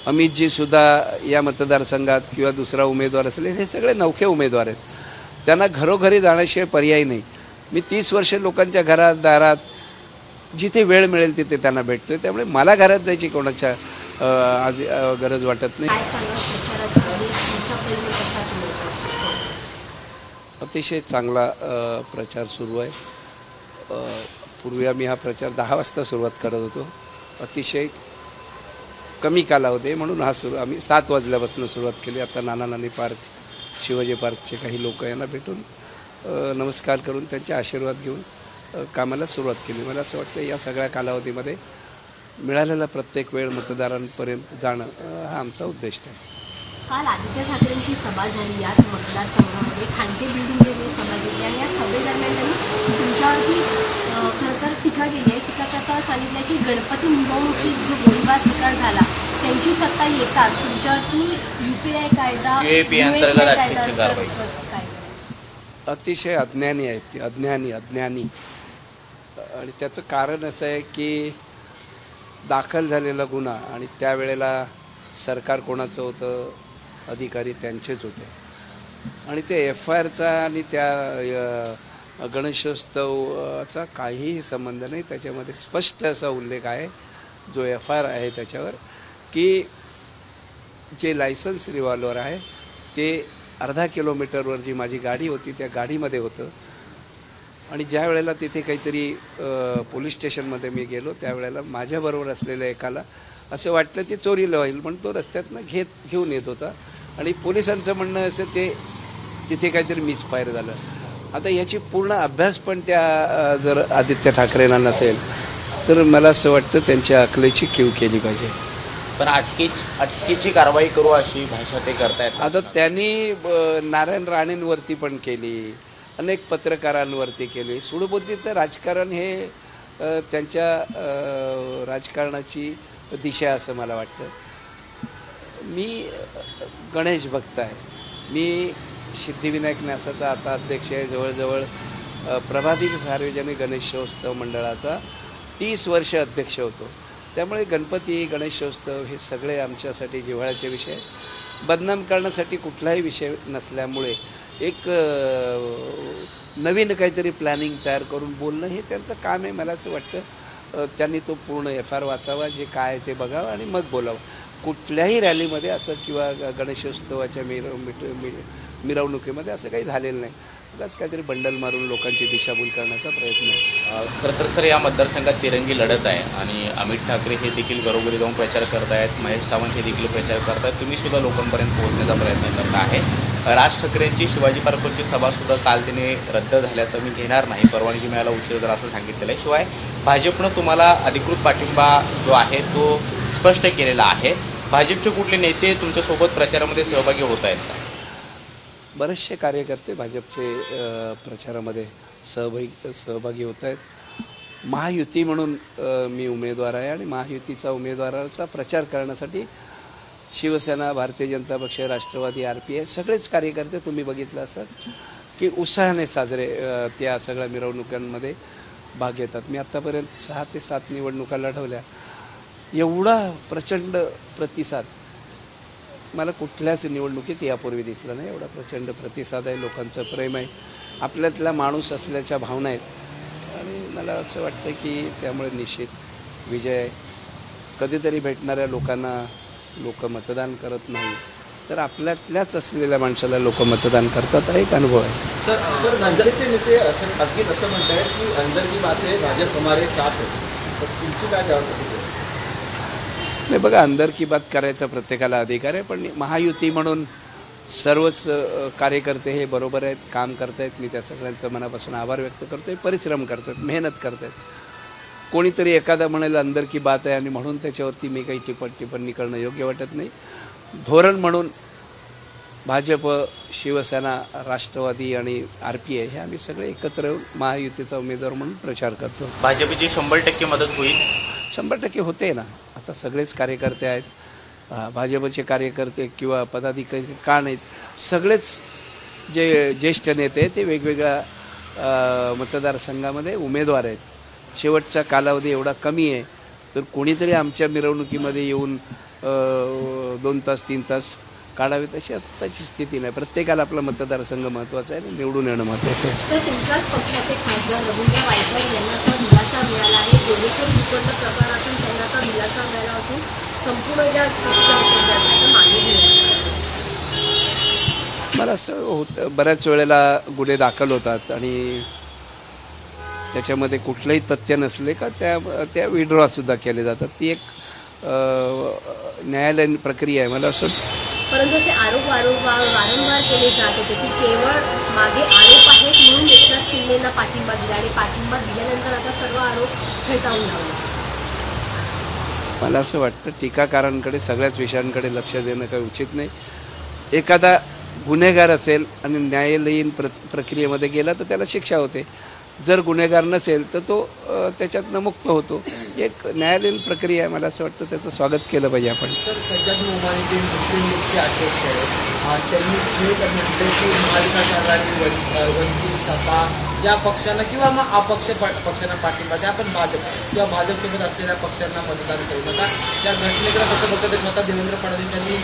अमितजी सुद्धा या मतदारसंघात किंवा दुसरा उमेदवार असेल, हे सगळे नवखे उमेदवार आहेत. त्यांना घरोघरी जाण्याशिवाय पर्याय नाही. मी 30 वर्ष लोकांच्या घरात दारात जिथे वेळ मिळेल तिथे त्यांना भेटतोय. त्यामुळे मला घरात जायची कोणाच्या आज गरज वाटत नाही. अतिशय चांगला प्रचार सुरू आहे. पूर्वी आम्ही हा प्रचार 10 वाजता सुरुवात करत होतो. अतिशय कमी कालावधी म्हणून आम्ही 7 वाजल्यापासून सुरुवात केली. आता नाना नानी पार्क, शिवाजी पार्कचे काही लोक यांना भेटून नमस्कार करून त्यांचे आशीर्वाद घेऊन कामाला सुरुवात केली. मला असं वाटतं या सगळ्या कालावधीमध्ये मिळालेला प्रत्येक वेळ मतदारांपर्यंत जाणं हा आमचा उद्देश आहे. काल आदित्य ठाकरेंची सभा झाली याच मतदारसंघामध्ये, खांडे बिल्डिंगमध्ये सभा घेतली आणि या सभेदरम्यान त्यांनी तुमच्यावरती खरं तर टीका केली आहे. टीका करताना सांगितलं आहे की गणपती मिरवणुकीत जो गोळीबार प्रकार झाला त्यांची सत्ता येतात तुमच्यावरती UPI कायदा अतिशय अज्ञानी आहेत ती, अज्ञानी आणि त्याचं कारण असं आहे की दाखल झालेला गुन्हा आणि त्यावेळेला सरकार कोणाचं होतं, अधिकारी त्यांचेच होते आणि ते FIRचा आणि त्या गणेशोत्सवाचा काहीही संबंध नाही. त्याच्यामध्ये स्पष्ट असा उल्लेख आहे जो FIR आहे त्याच्यावर की जे लायसन्स रिव्हॉल्वर आहे ते अर्धा किलोमीटरवर जी माझी गाडी होती त्या गाडीमध्ये होतं आणि ज्या वेळेला तिथे काहीतरी पोलीस स्टेशनमध्ये मी गेलो त्यावेळेला माझ्याबरोबर असलेल्या एकाला असं वाटलं की चोरीला होईल पण तो रस्त्यातनं घेऊन येत होता आणि पोलिसांचं म्हणणं असं ते तिथे काहीतरी मिसफायर झालं. आता याची पूर्ण अभ्यास पण त्या जर आदित्य ठाकरेंना नसेल तर मला असं वाटतं त्यांच्या अकलेची कीव केली पाहिजे. पण अटकेची कारवाई करू अशी भाषा ते करतायत. आता त्यांनी नारायण राणेंवरती पण केली, अनेक पत्रकारांवरती केली. सूडबुद्धीचं राजकारण हे त्यांच्या राजकारणाची दिशा असं मला वाटतं. मी गणेश भक्त आहे. मी सिद्धिविनायक न्यासाचा आता अध्यक्ष आहे. जवळजवळ प्रभादेवी सार्वजनिक गणेशोत्सव मंडळाचा 30 वर्ष अध्यक्ष होतो. त्यामुळे गणपती, गणेशोत्सव हे सगळे आमच्यासाठी जिव्हाळ्याचे विषय आहेत. बदनाम करण्यासाठी कुठलाही विषय नसल्यामुळे एक नवीन काहीतरी प्लॅनिंग तयार करून बोलणं हे त्यांचं काम आहे. मला असं वाटतं त्यांनी तो पूर्ण FIR वाचावा, जे काय ते बघावं आणि मग बोलावं. कुठल्याही रॅलीमध्ये असं किंवा गणेशोत्सवाच्या मिरवणुकीमध्ये असं काही झालेलं नाही. उगाच काहीतरी बंडल मारून लोकांची दिशाभूल करण्याचा प्रयत्न आहे. खरं तर सर या मतदारसंघात तिरंगी लढत आहे आणि अमित ठाकरे हे देखील घरोघरी जाऊन प्रचार करत आहेत. महेश सावंत हे देखील प्रचार करत आहेत. तुम्ही सुद्धा लोकांपर्यंत पोहोचण्याचा प्रयत्न करत आहे. राज ठाकरेंची शिवाजी पार्कवरची सभासुद्धा काल तिने रद्द झाल्याचं मी घेणार नाही, परवानगी मिळायला उशीर झाला असं सांगितलेलं आहे. शिवाय भाजपनं तुम्हाला अधिकृत पाठिंबा जो आहे तो स्पष्ट केलेला आहे. भाजपचे कुठले नेते तुमच्यासोबत प्रचारामध्ये सहभागी होत आहेत का? बरेचसे कार्यकर्ते भाजपचे प्रचारामध्ये सहभागी होत आहेत. महायुती म्हणून मी उमेदवार आहे आणि महायुतीचा उमेदवाराचा प्रचार करण्यासाठी शिवसेना, भारतीय जनता पक्ष, राष्ट्रवादी, RPI सगळेच कार्यकर्ते तुम्ही बघितलं असतात की उत्साहाने त्या सगळ्या मिरवणुकांमध्ये भाग घेतात. मी आत्तापर्यंत 6 ते 7 निवडणुका लढवल्या. एवढा प्रचंड प्रतिसाद मला कुठल्याच निवडणुकीत यापूर्वी दिसला नाही. एवढा प्रचंड प्रतिसाद आहे, लोकांचं प्रेम आहे, आपल्यातला माणूस असल्याच्या भावना आहेत आणि मला असं वाटतं की त्यामुळे निश्चित विजय आहे. कधीतरी भेटणाऱ्या लोकांना लोक मतदान करत नाही तर आपल्यातल्याच असलेल्या माणसाला लोक मतदान करतात, हा एक अनुभव आहे. सर भाजपचे नेते असं म्हणतात की अंदर की बात आहे भाजप हमारे साथ है, तर तुमची काय जबाबदारी? नाही बघा, अंदर की बात करायचा प्रत्येकाला अधिकार आहे, पण महायुती म्हणून सर्वच कार्यकर्ते हे बरोबर आहेत, काम करत आहेत. मी त्या सगळ्यांचं मनापासून आभार व्यक्त करतो आहे. परिश्रम करत आहेत, मेहनत करत आहेत. कोणीतरी एखादा म्हणायला अंदर की बात आहे आणि म्हणून त्याच्यावरती मी काही टिप्पणी करणं योग्य वाटत नाही. धोरण म्हणून भाजप, शिवसेना, राष्ट्रवादी आणि RPI हे आम्ही सगळे एकत्र येऊन महायुतीचा उमेदवार म्हणून प्रचार करतो. भाजपची 100% मदत होईल? 100% होते ना. आता सगळेच कार्यकर्ते आहेत, भाजपचे कार्यकर्ते किंवा पदाधिकारी का नाहीत, सगळेच जे ज्येष्ठ नेते ते वेगवेगळ्या मतदारसंघामध्ये उमेदवार आहेत. शेवटचा कालावधी एवढा कमी आहे तर कोणीतरी आमच्या मिरवणुकीमध्ये येऊन 2 तास 3 तास काढावेत अशी आत्ताची स्थिती नाही. प्रत्येकाला आपला मतदारसंघ महत्त्वाचा आहे आणि निवडून येणं महत्त्वाचं आहे. सर, तुमच्याच पक्षाचे खासदार रवींद्र वायकर यांना तर दिलासा मिळाला आहे. जोगेश्वर भूखंड प्रकरणातून त्यांना तर दिलासा मिळाला असून संपूर्ण ज्या गोष्टी होत्या त्या मागे घेण्यात. मला असं होतं बऱ्याच वेळेला गुन्हे दाखल होतात आणि त्याच्यामध्ये कुठलंही तथ्य नसले का त्या विड्रॉसुद्धा केले जातात. ती एक न्यायालयीन प्रक्रिया आहे. मला असं परंतु असे आरोप वारंवार केले जात होते की केवळ मागे आरोप आहेत म्हणून एकनाथ शिंदेना पाठिंबा दिला आणि पाठिंबा दिल्यानंतर आता सर्व आरोप फेटाळून लावले. मला असं वाटतं टीकाकारांकडे सगळ्याच विषयांकडे लक्ष देणं काही उचित नाही. एखादा गुन्हेगार असेल आणि न्यायालयीन प्रक्रियेमध्ये गेला तर त्याला शिक्षा होते. जर गुन्हेगार नसेल तर तो त्याच्यातनं मुक्त होतो. एक न्यायालयीन प्रक्रिया आहे. मला असं वाटतं त्याचं स्वागत केलं पाहिजे आपण. सर, सज्जाद मोमानी जे मुस्लिम लीगचे अध्यक्ष आहेत त्यांनी थेट म्हटलं की महाविकास आघाडी वंचित सपा या पक्षांना किंवा मग अपक्ष पक्षांना पाठिंबा द्या, आपण भाजप किंवा भाजपसोबत असलेल्या पक्षांना मतदान करू नका. या घटनेकडे कसं बघतं ते स्वतः देवेंद्र फडणवीस यांनी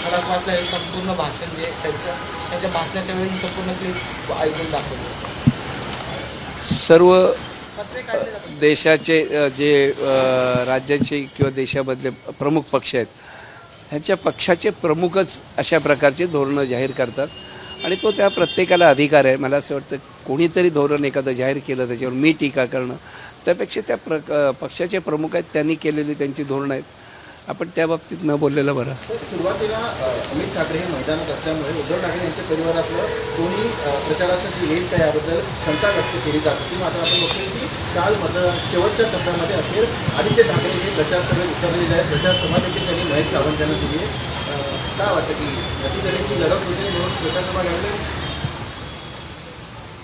खडकवासला हे संपूर्ण भाषण जे त्यांच्या भाषणाच्या वेळी संपूर्ण क्लिप ऐकून दाखवली. सर्व देशाचे जे राज्याचे किंवा देशामधले प्रमुख पक्ष आहेत ह्यांच्या पक्षाचे प्रमुखच अशा प्रकारचे धोरणं जाहीर करतात आणि तो त्या प्रत्येकाला अधिकार आहे. मला असं वाटतं कोणीतरी धोरण एखादं जाहीर केलं त्याच्यावर मी टीका करणं त्यापेक्षा त्या पक्षाचे प्रमुख आहेत त्यांनी केलेली त्यांची धोरणं आहेत. आपण त्या बाबतीत न बोललेलं बरं. सुरुवातीला अमित ठाकरे हे मैदानात असल्यामुळे उद्धव ठाकरे यांच्या परिवारातलं कोणी प्रचारासाठी येईल का याबद्दल शंका व्यक्त केली जात होती. मात्र आपण बघतोय की काल शेवटच्या टप्प्यामध्ये अखेर आदित्य ठाकरे हे प्रचार सभेत उतरलेले आहेत. प्रचार सभा देखील त्यांनी महेश सावंत यांना दिली आहे. काय वाटतं की नदीकडेची लढत होती म्हणून प्रचार सभा घडली?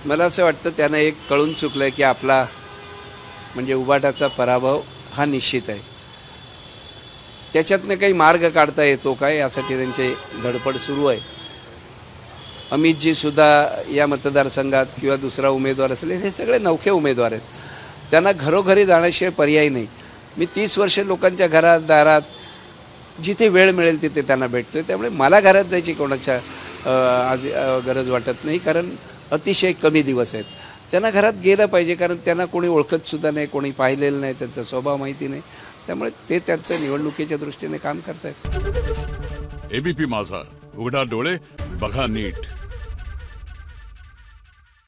मला असं वाटतं त्यानं एक कळून चुकलं आहे की आपला म्हणजे उभाटाचा पराभव हा निश्चित आहे. त्याच्यातनं काही मार्ग काढता येतो काय यासाठी त्यांची धडपड सुरू आहे. अमितजीसुद्धा या मतदारसंघात किंवा दुसरा उमेदवार असेल हे सगळे नवखे उमेदवार आहेत. त्यांना घरोघरी जाण्याशिवाय पर्याय नाही. मी 30 वर्षे लोकांच्या घरात दारात जिथे वेळ मिळेल तिथे त्यांना भेटतो. त्यामुळे मला घरात जायची कोणाच्या आज गरज वाटत नाही कारण अतिशय कमी दिवस आहेत. त्यांना घरात गेलं पाहिजे कारण त्यांना कोणी ओळखतसुद्धा नाही, कोणी पाहिलेलं नाही, त्यांचा स्वभाव माहिती नाही. त्यामुळे ते त्यांचं निवडणुकीच्या दृष्टीने काम करत आहेत. एबीपी माझा, उघडा डोळे बघा नीट.